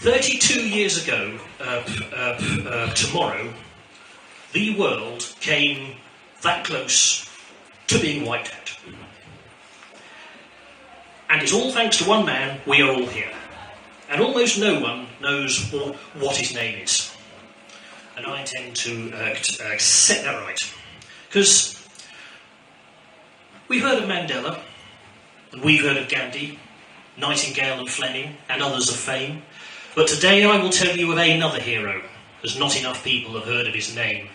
32 years ago, tomorrow, the world came that close to being wiped out. And it's all thanks to one man, we are all here. And almost no one knows what his name is. And I intend to set that right. Because we've heard of Mandela, and we've heard of Gandhi, Nightingale and Fleming, and others of fame. But today I will tell you of another hero, as not enough people have heard of his name.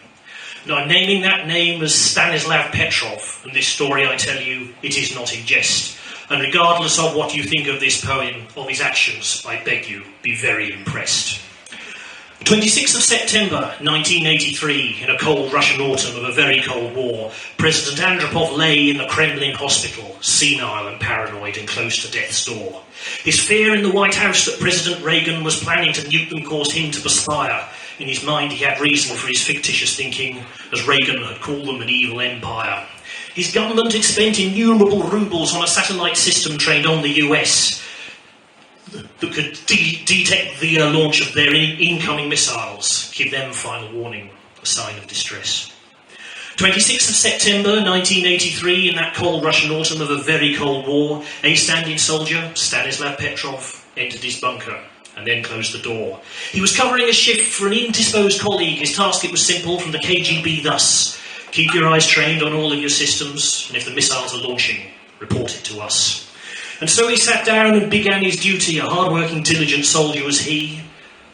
And I'm naming that name as Stanislav Petrov, and this story, I tell you, it is not in jest. And regardless of what you think of this poem, of his actions, I beg you, be very impressed. 26th of September 1983, in a cold Russian autumn of a very cold war, President Andropov lay in the Kremlin hospital, senile and paranoid and close to death's door. His fear in the White House that President Reagan was planning to nuke them caused him to perspire. In his mind he had reason for his fictitious thinking, as Reagan had called them an evil empire. His government had spent innumerable rubles on a satellite system trained on the US that could detect the launch of their incoming missiles, give them final warning, a sign of distress. 26th of September 1983, in that cold Russian autumn of a very cold war, a standing soldier, Stanislav Petrov, entered his bunker and then closed the door. He was covering a shift for an indisposed colleague. His task, it was simple, from the KGB thus: keep your eyes trained on all of your systems, and if the missiles are launching, report it to us. And so he sat down and began his duty. A hard-working, diligent soldier was he,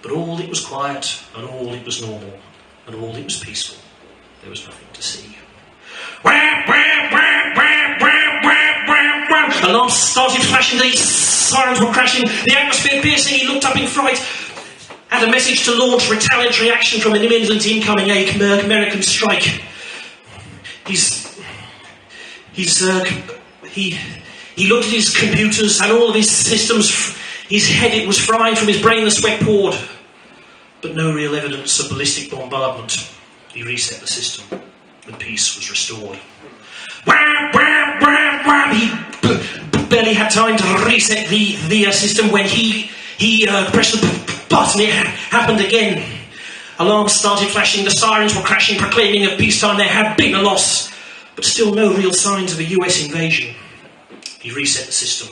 but all it was quiet, and all it was normal, and all it was peaceful. There was nothing to see. Alarms started flashing, the sirens were crashing, the atmosphere piercing. He looked up in fright, had a message to launch retaliatory action from an imminent incoming American strike. He looked at his computers and all of his systems. His head, it was frying from his brain, the sweat poured. But no real evidence of ballistic bombardment. He reset the system, and peace was restored. He barely had time to reset the system when he pressed the button. It happened again. Alarms started flashing, the sirens were crashing, proclaiming of peacetime. There had been a loss, but still no real signs of a US invasion. He reset the system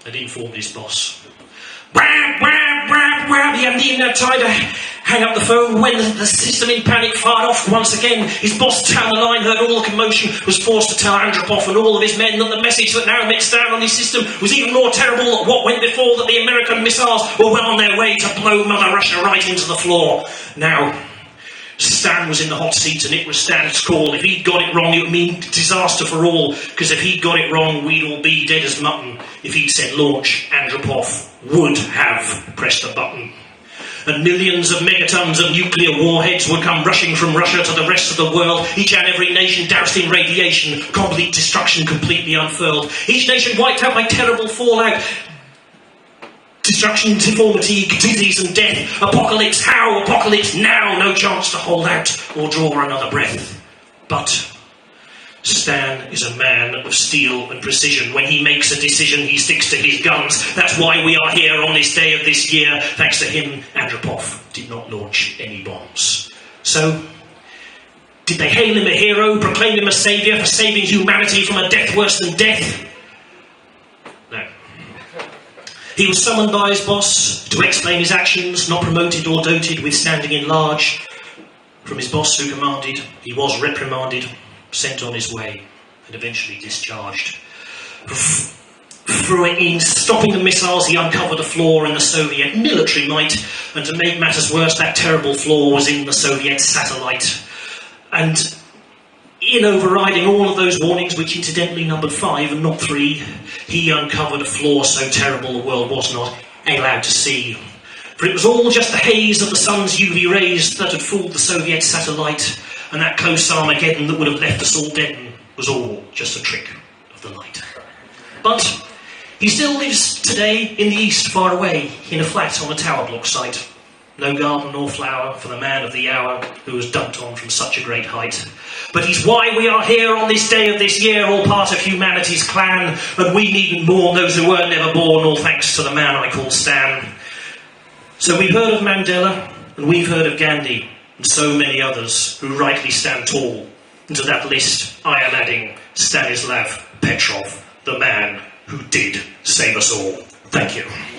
and informed his boss. He hadn't even had time to hang up the phone when the system in panic fired off once again. His boss down the line heard all the commotion, was forced to tell Andropov and all of his men that the message that now mixed down on his system was even more terrible than what went before, that the American missiles were well on their way to blow Mother Russia right into the floor. Now, Stan was in the hot seat, and it was Stan's call. If he'd got it wrong, it would mean disaster for all, because if he'd got it wrong, we'd all be dead as mutton. If he'd said launch, Andropov would have pressed the button. And millions of megatons of nuclear warheads would come rushing from Russia to the rest of the world, each and every nation doused in radiation, complete destruction completely unfurled. Each nation wiped out by terrible fallout. Destruction, deformity, disease and death. Apocalypse, how? Apocalypse now. No chance to hold out or draw another breath. But Stan is a man of steel and precision. When he makes a decision, he sticks to his guns. That's why we are here on this day of this year. Thanks to him, Andropov did not launch any bombs. So, did they hail him a hero, proclaim him a saviour for saving humanity from a death worse than death? No. He was summoned by his boss to explain his actions, not promoted or doted with standing in large. From his boss who commanded, he was reprimanded, sent on his way, and eventually discharged. In stopping the missiles, he uncovered a flaw in the Soviet military might, and to make matters worse, that terrible flaw was in the Soviet satellite. And in overriding all of those warnings, which incidentally numbered 5 and not 3, he uncovered a flaw so terrible the world was not allowed to see. For it was all just the haze of the sun's UV rays that had fooled the Soviet satellite, and that close Armageddon that would have left us all dead was all just a trick of the light. But he still lives today in the east, far away, in a flat on a tower block site. No garden nor flower for the man of the hour who was dumped on from such a great height. But he's why we are here on this day of this year, all part of humanity's clan, and we needn't mourn those who were never born, all thanks to the man I call Stan. So we've heard of Mandela, and we've heard of Gandhi, and so many others who rightly stand tall. And to that list, I am adding Stanislav Petrov, the man who did save us all. Thank you.